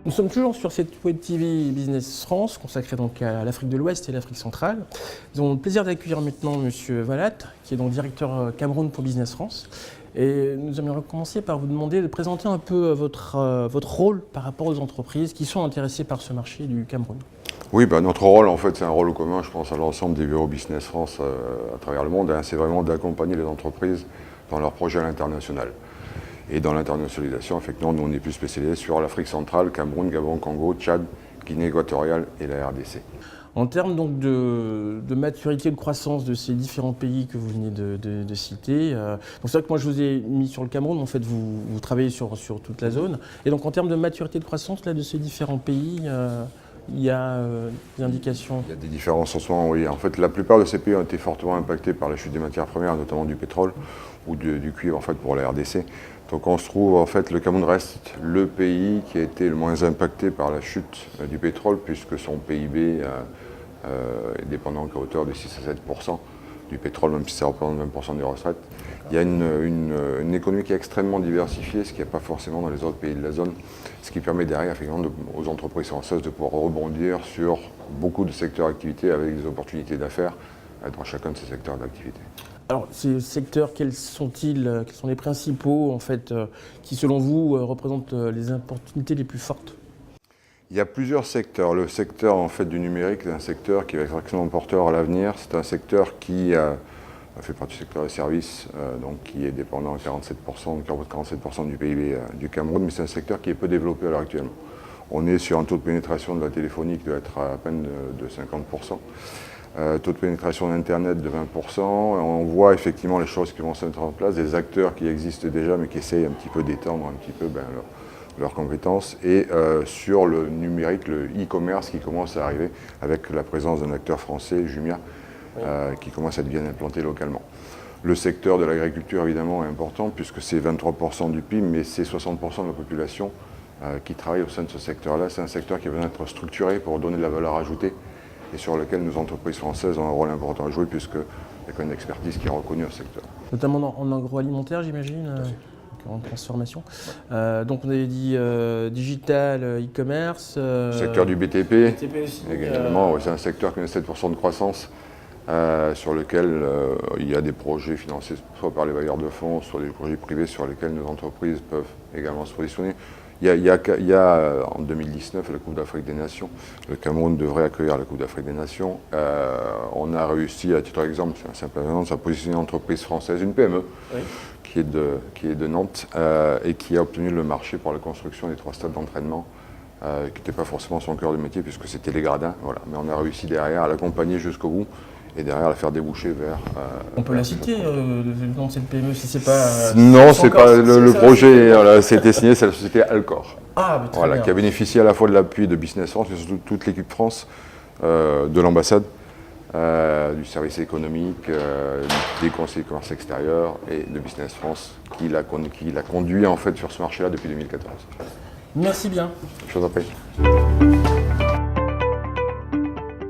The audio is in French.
Nous sommes toujours sur cette Web TV Business France, consacrée donc à l'Afrique de l'Ouest et l'Afrique centrale. Nous avons le plaisir d'accueillir maintenant Monsieur Valat, qui est donc directeur Cameroun pour Business France. Et nous aimerions commencer par vous demander de présenter un peu votre rôle par rapport aux entreprises qui sont intéressées par ce marché du Cameroun. Oui, notre rôle, en fait, c'est un rôle commun, je pense, à l'ensemble des bureaux Business France à travers le monde. C'est vraiment d'accompagner les entreprises dans leurs projets à l'international. Et dans l'internationalisation, effectivement, nous, on est plus spécialisés sur l'Afrique centrale, Cameroun, Gabon, Congo, Tchad, Guinée équatoriale et la RDC. En termes donc de maturité, de croissance de ces différents pays que vous venez de citer, donc c'est vrai que moi je vous ai mis sur le Cameroun, en fait vous travaillez sur toute la zone. Et donc en termes de maturité de croissance là, de ces différents pays, il y a des indications? Il y a des différences en ce moment, oui. En fait, la plupart de ces pays ont été fortement impactés par la chute des matières premières, notamment du pétrole ou du cuivre en fait, pour la RDC. Donc on se trouve, en fait, le Cameroun reste le pays qui a été le moins impacté par la chute du pétrole, puisque son PIB est dépendant qu'à hauteur de 6 à 7% du pétrole, même si ça représente 20% des recettes. Il y a une économie qui est extrêmement diversifiée, ce qu'il n'y a pas forcément dans les autres pays de la zone, ce qui permet derrière effectivement, aux entreprises françaises de pouvoir rebondir sur beaucoup de secteurs d'activité avec des opportunités d'affaires dans chacun de ces secteurs d'activité. Alors, ces secteurs, quels sont les principaux, en fait, qui, selon vous, représentent les opportunités les plus fortes? Il y a plusieurs secteurs. Le secteur en fait, du numérique est un secteur qui va être extrêmement porteur à l'avenir. C'est un secteur qui fait partie du secteur des services, donc qui est dépendant à 47% du PIB du Cameroun, mais c'est un secteur qui est peu développé à l'heure actuelle. On est sur un taux de pénétration de la téléphonie qui doit être à peine de 50%. Taux de pénétration d'Internet de 20%. On voit effectivement les choses qui vont se mettre en place, des acteurs qui existent déjà mais qui essayent un petit peu d'étendre un petit peu leurs compétences. Et sur le numérique, le e-commerce qui commence à arriver avec la présence d'un acteur français, Jumia, qui commence à être bien implanté localement. Le secteur de l'agriculture évidemment est important puisque c'est 23% du PIB, mais c'est 60% de la population qui travaille au sein de ce secteur-là. C'est un secteur qui va être structuré pour donner de la valeur ajoutée et sur lequel nos entreprises françaises ont un rôle important à jouer puisqu'il y a quand même une expertise qui est reconnue au secteur. Notamment en agroalimentaire, j'imagine, en transformation. Donc on avait dit digital, e-commerce. Le secteur du BTP, BTP aussi, également, c'est un secteur qui a 7% de croissance sur lequel il y a des projets financés soit par les bailleurs de fonds, soit des projets privés sur lesquels nos entreprises peuvent également se positionner. Il y a en 2019 la Coupe d'Afrique des Nations. Le Cameroun devrait accueillir la Coupe d'Afrique des Nations. On a réussi, à titre d'exemple, c'est un simple exemple, à positionner une entreprise française, une PME, oui, qui est de Nantes et qui a obtenu le marché pour la construction des 3 stades d'entraînement, qui n'était pas forcément son cœur de métier puisque c'était les gradins. Voilà. Mais on a réussi derrière à l'accompagner jusqu'au bout et derrière la faire déboucher vers... On peut la citer, le nom de cette PME, si c'est pas... non, c'est pas le projet, voilà, c'était signé, c'est la société Alcor, voilà, qui a bénéficié à la fois de l'appui de Business France, mais surtout toute l'équipe France, de l'ambassade, du service économique, des conseillers de commerce extérieur et de Business France, qui l'a conduit en fait sur ce marché-là depuis 2014. Merci bien. Je vous en prie.